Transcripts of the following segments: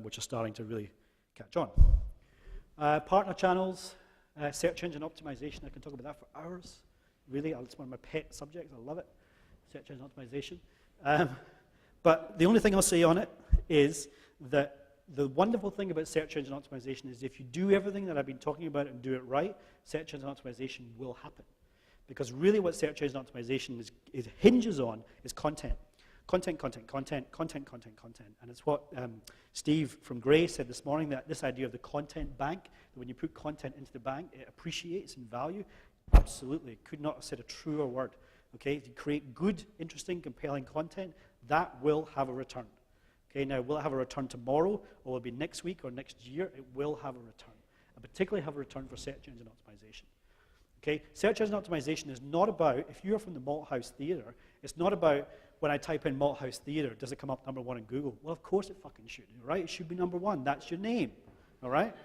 which are starting to really catch on. Partner channels, search engine optimization. I can talk about that for hours. Really, it's one of my pet subjects. I love it, search engine optimization. But the only thing I'll say on it is that the wonderful thing about search engine optimization is if you do everything that I've been talking about and do it right, search engine optimization will happen. Because really what search engine optimization hinges on is content. Content. And it's what Steve from Gray said this morning, that this idea of the content bank, that when you put content into the bank, it appreciates in value. Absolutely. Could not have said a truer word. Okay, if you create good, interesting, compelling content, that will have a return. Okay, now will it have a return tomorrow, or will it be next week or next year? It will have a return. And particularly have a return for search engine optimization. Okay, search engine optimization is not about, if you're from the Malthouse Theatre, it's not about when I type in Malthouse Theatre, does it come up #1 in Google? Well, of course it fucking should, right? It should be #1. That's your name, all right?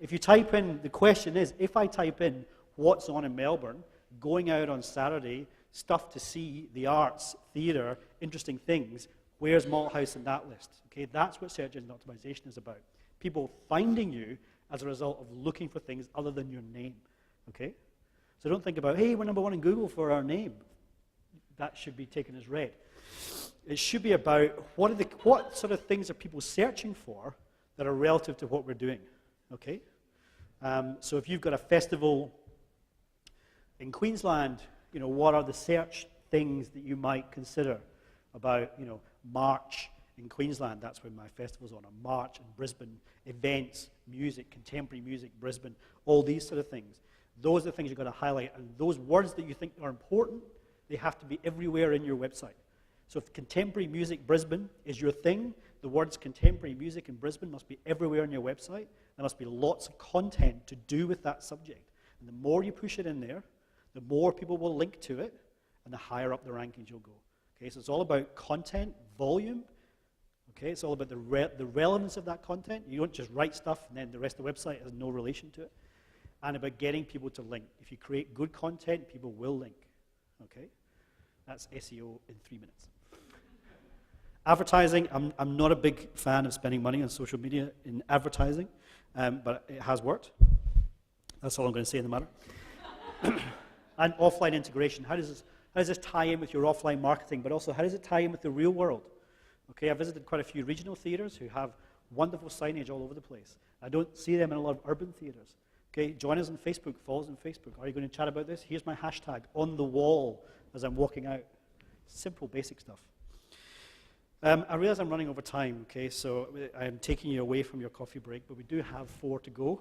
If you type in, the question is, if I type in what's on in Melbourne, going out on Saturday, stuff to see, the arts, theatre, interesting things, where's Malthouse in that list? Okay, that's what search engine optimization is about. People finding you as a result of looking for things other than your name. Okay? So don't think about, hey, we're #1 in Google for our name. That should be taken as read. It should be about what sort of things are people searching for that are relative to what we're doing. Okay? So if you've got a festival in Queensland, what are the search things that you might consider about, March in Queensland? That's when my festival's on. March in Brisbane, events, music, contemporary music, Brisbane, all these sort of things. Those are the things you've got to highlight. And those words that you think are important, they have to be everywhere in your website. So if contemporary music Brisbane is your thing, the words contemporary music in Brisbane must be everywhere on your website. There must be lots of content to do with that subject. And the more you push it in there, the more people will link to it, and the higher up the rankings you'll go. Okay, so it's all about content, volume. Okay, it's all about the relevance of that content. You don't just write stuff and then the rest of the website has no relation to it. And about getting people to link. If you create good content, people will link. Okay, that's SEO in 3 minutes. Advertising, I'm not a big fan of spending money on social media in advertising, but it has worked. That's all I'm going to say in the matter. And offline integration. How does this tie in with your offline marketing, but also how does it tie in with the real world? Okay, I visited quite a few regional theatres who have wonderful signage all over the place. I don't see them in a lot of urban theatres. Okay, join us on Facebook, follow us on Facebook. Are you going to chat about this? Here's my hashtag on the wall as I'm walking out. Simple, basic stuff. I realize I'm running over time, okay, so I'm taking you away from your coffee break, but we do have 4 to go.